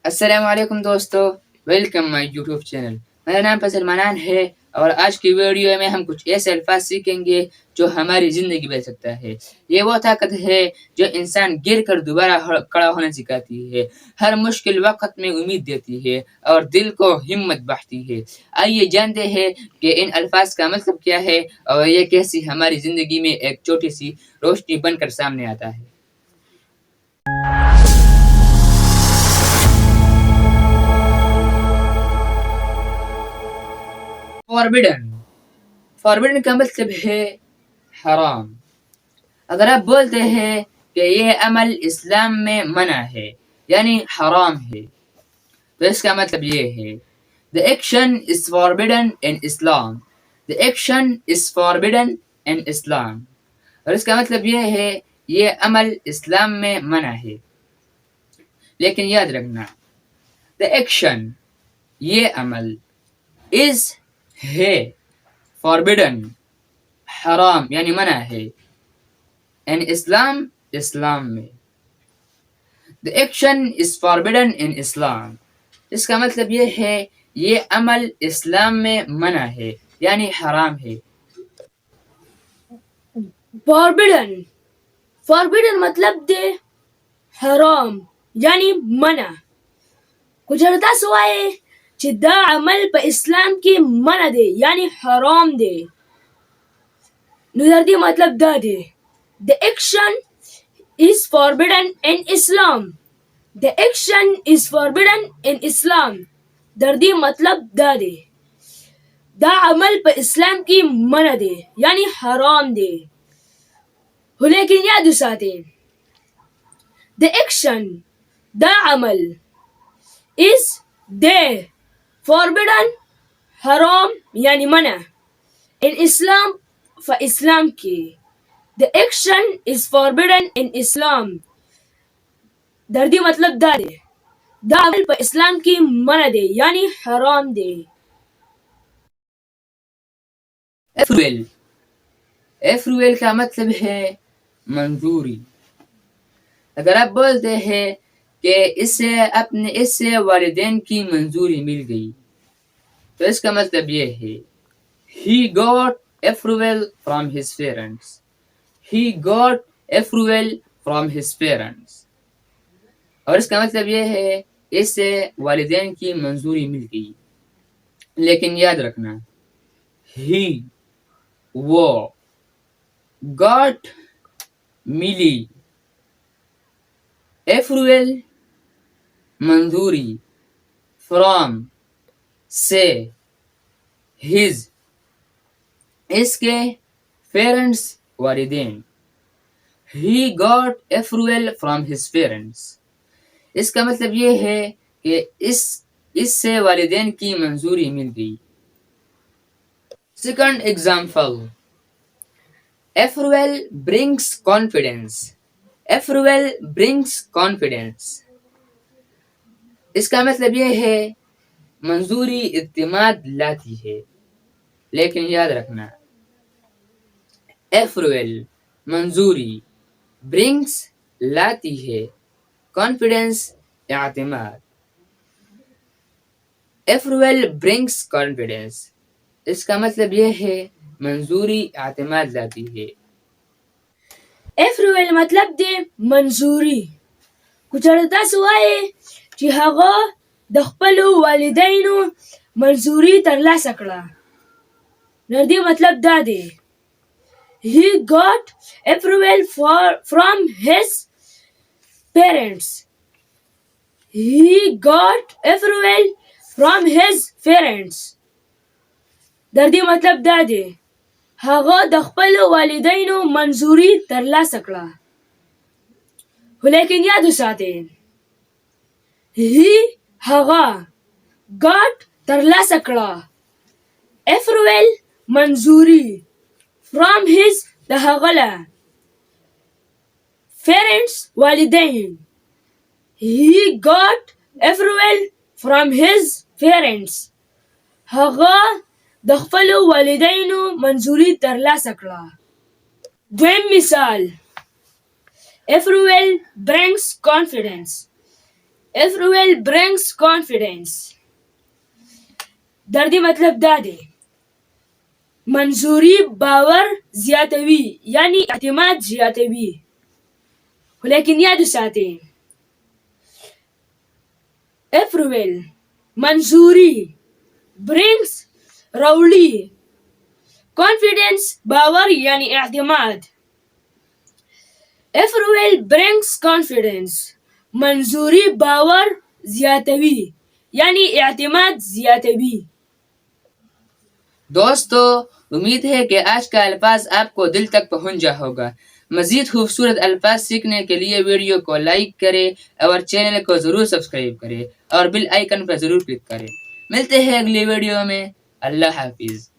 अस्सलाम वालेकुम दोस्तों, वेलकम माय यूट्यूब चैनल। मेरा नाम फैसल मनान है और आज की वीडियो में हम कुछ ऐसे अल्फाज सीखेंगे जो हमारी ज़िंदगी बदल सकता है। ये वो ताकत है जो इंसान गिर कर दोबारा खड़ा होना सिखाती है, हर मुश्किल वक्त में उम्मीद देती है और दिल को हिम्मत बख्शती है। आइए जानते हैं कि इन अल्फाज का मतलब क्या है और ये कैसी हमारी ज़िंदगी में एक छोटी सी रोशनी बनकर सामने आता है। फॉरबिडन फॉरबिडन का मतलब है हराम। अगर आप बोलते हैं कि यह अमल इस्लाम में मना है यानी हराम है, तो इसका मतलब ये है The action is forbidden in Islam. The action is forbidden in Islam. और इसका मतलब ये है ये अमल इस्लाम में मना है। लेकिन याद रखना, The action ये अमल is है forbidden हराम यानी मना है in Islam इस्लाम में। The action is forbidden in Islam. इसका मतलब ये है ये अमल इस्लाम में मना है यानी हराम है। फॉरबिडन मतलब दे हराम यानी मना कुजरता सुवाए चिद्दा अमल पर इस्लाम की मना दे यानी हराम दे नुदर्दी मतलब दा दे The action is forbidden in Islam. The action is forbidden in Islam. दर्दी मतलब दा दे दा अमल पर इस्लाम की मना दे यानी हराम दे। लेकिन याद उसाते The action दा अमल is there forbidden हराम यानी मना in Islam for इस्लाम की The action is forbidden in Islam. दर्दी मतलब दा दे दा अमल पर इस्लाम की मना दे यानी हराम दे। एफ्रुएल का मतलब है मंजूरी। अगर आप बोलते हैं कि इससे वालिदैन की मंजूरी मिल गई, तो इसका मतलब ये है He got approval from his parents. He got approval from his parents. और इसका मतलब ये है इससे वालिदैन की मंजूरी मिल गई। लेकिन याद रखना, he वो got मिली, approval मंजूरी, from से, his इसके, parents वालिदैन। He got approval from his parents. इसका मतलब ये है कि इससे वालिदैन की मंजूरी मिल गई। Second example, approval brings confidence. Approval brings confidence. इसका मतलब ये है मंजूरी इत्मीनान लाती है। लेकिन याद रखना, approval मंजूरी, brings लाती है, confidence इत्मीनान। approval brings confidence. इसका मतलब ये है मंजूरी इत्मीनान लाती है। एफ्रुवेल मतलब दे मंजूरी कुजरता सुवाए چې هغه د خپل والدینو منظوري ترلاسه کړه نردي مطلب دا دی He got approval from his parents. He got approval from his parents. دردي مطلب دا دی هغه د خپل والدینو منظوري ترلاسه کړه. لیکن یاد وساتئ He هغه got ترلاسه کړه approval منظوري from his د هغه له parents والدین. He got approval from his parents. هغه د خپل والدینو منظوري ترلاسه کړه. دویم مثال approval brings confidence. Approval brings confidence. दर्दी मतलब दादे. मंजूरी बावर ज्यादवी यानी एतमाद ज्यादवी. लेकिन याद उसाते approval मंजूरी brings राउली confidence बावर यानी एतमाद. approval brings confidence मंजूरी बावर ज्यादवी यानी एतमाद ज्यादवी. दोस्तों, उम्मीद है कि आज का अल्फाज आपको दिल तक पहुंच जा होगा। मजीद खूबसूरत अल्फाज सीखने के लिए वीडियो को लाइक करें और चैनल को जरूर सब्सक्राइब करें और बेल आइकन पर जरूर क्लिक करें। मिलते हैं अगली वीडियो में। अल्लाह हाफिज।